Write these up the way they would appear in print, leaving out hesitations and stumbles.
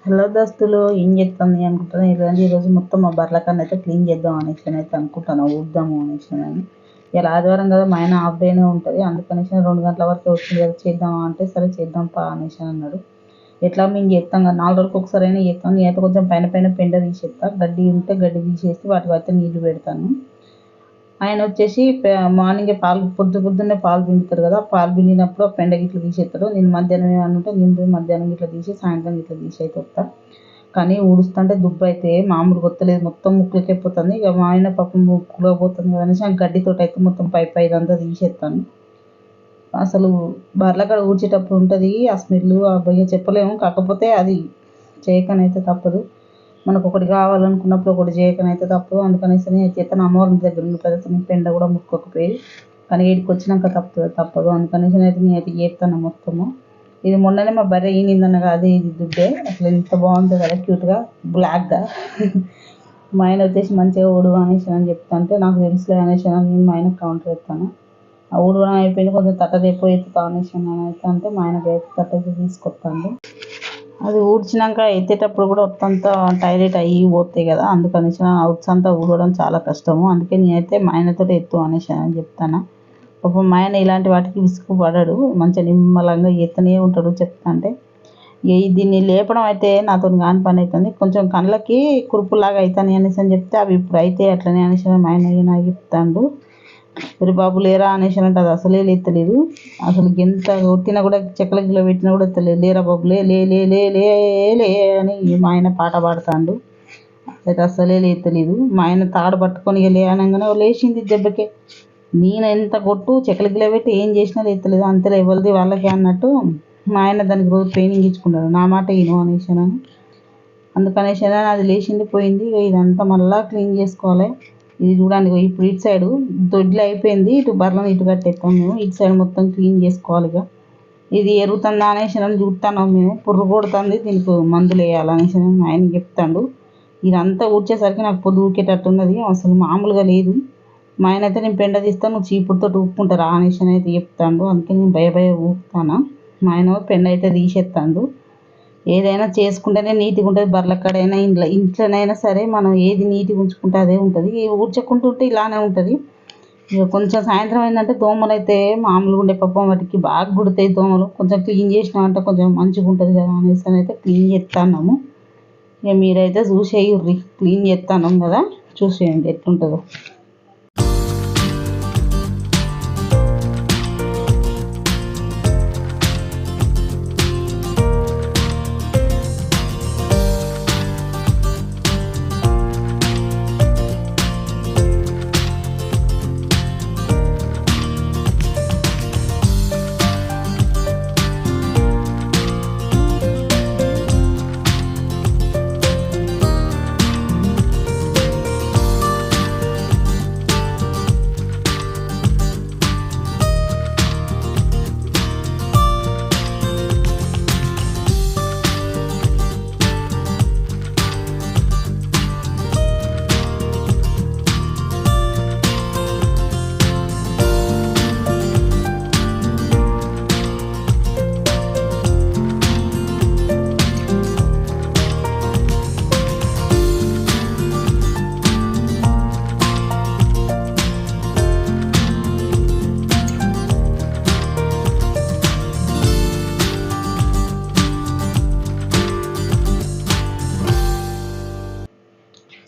Hello దోస్తులు, ఏం చేస్తుంది అనుకుంటున్నా. ఈరోజు మొత్తం మా బర్ల కన్నా అయితే క్లీన్ చేద్దాం అనేసి అయితే అనుకుంటాను, ఊద్దాము అనేసి అని. ఇలా ఆదివారం కదా, మా ఆయన హాఫ్ డేనే ఉంటుంది, అందుకనేసి 2 గంటల వరకు వచ్చింది కదా చేద్దామా అంటే సరే చేద్దాం పా అనేసి అన్నాడు. ఎట్లా మేము చేస్తాం కదా, 4 రోజులకు ఒకసారి అయినా చేస్తాం. నేనైతే కొంచెం పైన పైన పెండ తీసేస్తా, గడ్డి ఉంటే గడ్డి తీసేసి వాటికి అయితే నీళ్లు పెడతాను. ఆయన వచ్చేసి మార్నింగే పొద్దున్నే పాలు పిండుతారు కదా, పాలు పిండినప్పుడు పెండ గిట్ల తీసేస్తాడు. నేను మధ్యాహ్నం ఏమన్నా ఉంటే నేను పోయి మధ్యాహ్నం గిట్ల తీసి సాయంత్రం గిట్ల తీసి అయితే వస్తా. కానీ ఊడుస్తుంటే దుబ్బు అయితే మామూలుగా వస్తలేదు, మొత్తం ముక్కులకే పోతుంది. ఇక మా ఆయన పాపం ముక్కులో పోతుంది కదా అనేసి ఆ గడ్డితోటి అయితే మొత్తం పై ఇదంతా తీసేస్తాను. అసలు బర్రెల ఊడ్చేటప్పుడు ఉంటుంది ఆ స్మెల్, ఆ భయ చెప్పలేము. కాకపోతే అది చేయకనైతే తప్పదు. మనకు ఒకటి కావాలనుకున్నప్పుడు ఒకటి చేయకనైతే తప్పదు. అందుకనేసి నేను చేస్తాను. అమ్మవారి దగ్గర ఉన్న పెద్ద పెండ కూడా ముక్కోకపోయి, కానీ వీడికి వచ్చినాక తప్పదు. అందుకనేసి నేనైతే చేస్తాను మొత్తము. ఇది మొన్ననే మా బర్రె ఈనిందన్నగా అదే ఇది దుడ్డే. అసలు ఎంత బాగుంటుంది కదా, క్యూట్గా బ్లాక్గా. మా ఆయన వచ్చేసి మంచిగా ఊడు అనేసి అని చెప్తాంటే నాకు తెలుసులే అనేసి నేను మా ఆయనకు కౌంటర్ ఇస్తాను. ఆ ఊడవడం అయిపోయింది, కొంచెం తట్టదేపో ఎత్తుతా అనేసి అయితే అంటే మా ఆయన తట్టైతే తీసుకొస్తాను. అది ఊడ్చినాక ఎత్తేటప్పుడు కూడా ఒత్తంతా టైలెట్ అయ్యి పోతాయి కదా, అందుకనేసి ఉత్సంతా ఊడవడం చాలా కష్టము. అందుకే నేనైతే మా ఆయనతో ఎత్తు అనేసి అని చెప్తాను. పాపం మా ఆయన ఇలాంటి వాటికి విసుగు పడడు, మంచిగా నిమ్మలంగా ఎత్తనే ఉంటాడు చెప్తా అంటే. దీన్ని లేపడం అయితే నాతో కాని పని అవుతుంది. కొంచెం కళ్ళకి కురుపులాగా అవుతాయి అనేసి అని చెప్తే అవి ఇప్పుడు అయితే అట్లనే అనేసి మా ఆయన నాకు చెప్తాడు. మరి బాబు లేరా అనేసి అంటే అది అసలే లేతలేదు. అసలు ఎంత కొట్టినా కూడా చెక్కల గిల్ల పెట్టినా కూడా తెలియదు. లేరా బాబు లే లే లే లే లే లే అని మా ఆయన పాట పాడుతాడు. అయితే అసలే లేతలేదు. మా ఆయన తాడు పట్టుకొని లే అనగానే లేచింది దెబ్బకే. నేను ఎంత కొట్టు చెక్కల గిల్ల పెట్టి ఏం చేసినా లేతలేదు. అంతలో ఎవరిది వాళ్ళకే అన్నట్టు మా ఆయన దానికి రోజు ట్రైనింగ్ ఇచ్చుకున్నాడు, నా మాట ఈను అనేసి అని. అందుకనేసి అది లేచింది పోయింది. ఇదంతా మళ్ళీ క్లీన్ చేసుకోవాలి. ఇది చూడండి, ఇప్పుడు ఇటు సైడు దొడ్లు అయిపోయింది, ఇటు బర్రెలను ఇటు కట్టేస్తాం మేము. ఇటు సైడ్ మొత్తం క్లీన్ చేసుకోవాలి. ఇక ఇది ఎరుగుతుందా అనేసి చూస్తాను మేము. పుర్రు కొడుతుంది, దీనికి మందులు వేయాలనేసి ఆయన చెప్తాడు. ఇదంతా ఊడ్చేసరికి నాకు పొద్దు ఊరికేటట్టున్నది, అసలు మామూలుగా లేదు. మా ఆయన అయితే నేను పెండ తీస్తాను, నువ్వు చీపుడుతో ఊపుకుంటారా అనేసి అయితే చెప్తాడు. అందుకే నేను భయ ఊపుతాను. మా ఆయన పెండ అయితే తీసేస్తాడు. ఏదైనా చేసుకుంటేనే నీట్గా ఉంటుంది. బర్రెల కాడైనా ఇంట్లోనైనా సరే మనం ఏది నీట్గా ఉంచుకుంటే అదే ఉంటుంది. ఊడ్చుకుంటుంటే ఇలానే ఉంటుంది. ఇక కొంచెం సాయంత్రం అయిందంటే దోమలు అయితే మామూలుగా ఉండే పాపం వాటికి బాగా కుడతాయి దోమలు. కొంచెం క్లీన్ చేసినామంటే కొంచెం మంచిగా ఉంటుంది కదా అనేసి అయితే క్లీన్ చేస్తున్నాము. ఇక మీరైతే చూసేయుర్రి, క్లీన్ చేస్తున్నాం కదా, చూసేయండి ఎట్లుంటుందో.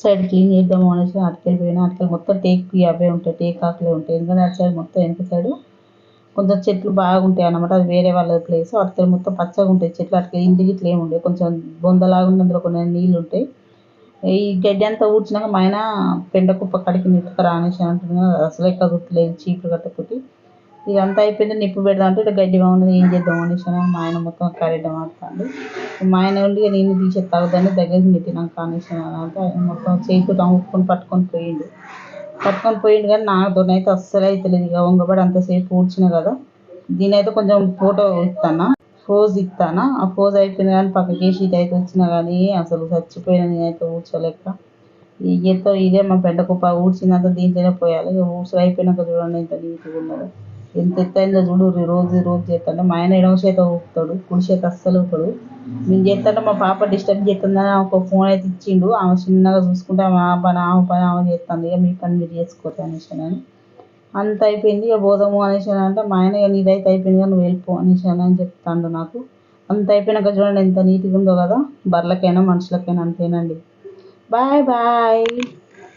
సైడ్ క్లీన్ చేద్దాము అనేసి అటుకెళ్ళి పోయినా. అటుకెళ్ళి మొత్తం టేక్ అవే ఉంటాయి, టేక్ ఆకులే ఉంటాయి. ఎందుకంటే అటు సైడ్ మొత్తం వెనక సైడు కొంచెం చెట్లు బాగుంటాయి అన్నమాట. అది వేరే వాళ్ళ ప్లేస్. అటుకెళ్ళి మొత్తం పచ్చగా ఉంటాయి చెట్లు. అటుకెళ్ళి ఇంటికి ఇట్లా ఏమి ఉంటాయి, కొంచెం బొందలాగా ఉంది, అందులో కొన్ని నీళ్ళు ఉంటాయి. ఈ గడ్డి అంతా ఊడ్చినాక మా ఆయన పెండ కుప్ప కడికి నెట్టుకురా అనేసి అంటున్నా. అసలే కదుపులేదు చీపురు కట్టకపోతే. ఇదంతా అయిపోయింది, నిప్పు పెడదాం అంటే ఇట్లా గడ్డి బాగున్నది, ఏం చేద్దాం అనేసి మా ఆయన మొత్తం కరెంట్ మాట్లాడు. మా ఆయన ఉండి నేను తీసే తాగుదాన్ని దగ్గరికి నెట్టినాక అనేసి అంటే ఆయన మొత్తం చేతితో పట్టుకొని పోయిండు. కానీ నాతోనైతే అస్సలు అయితే లేదు. ఇక వంగబడి అంతసేపు ఊడ్చినా కదా, దీని అయితే కొంచెం ఫోటో ఫోజ్ ఇస్తానా. ఆ ఫోజ్ అయిపోయింది కానీ పక్కకి షీట్ అయితే వచ్చినా కానీ అసలు చచ్చిపోయినా నేనైతే ఊడ్చలేక. ఇదే మా పెద్ద కుప్ప ఊడ్చిందంతా దీంట్లోనే పోయాలి. ఇక ఊడ్చి అయిపోయినాక చూడండి ఎంత నీట్గా ఉన్నదో. ఎంత ఎత్తైందో చూడు, రోజు రోజు చేస్తుంటే మా ఆయన ఎడమ చేత ఊపుతాడు, కుడి చేత అస్సలు ఊపడు. నేను చేస్తుంటే మా పాప డిస్టర్బ్ చేస్తుందని ఒక ఫోన్ అయితే ఇచ్చిండు. ఆమె చిన్నగా చూసుకుంటే ఆమె పని ఆమె చేస్తుంది, ఇక మీ పని మీరు చేసుకోవచ్చు అనేసి అని అంత అయిపోయింది. ఇక పోదాము అనేసి అంటే మా ఆయన ఇక నీదైతే అయిపోయింది కానీ నువ్వు వెళ్ళిపో అనేసి అని చెప్తాడు నాకు. అంత అయిపోయినాక చూడండి ఎంత నీట్గా ఉందో కదా. బర్రెలకైనా మనుషులకైనా అంతేనండి. Bye bye.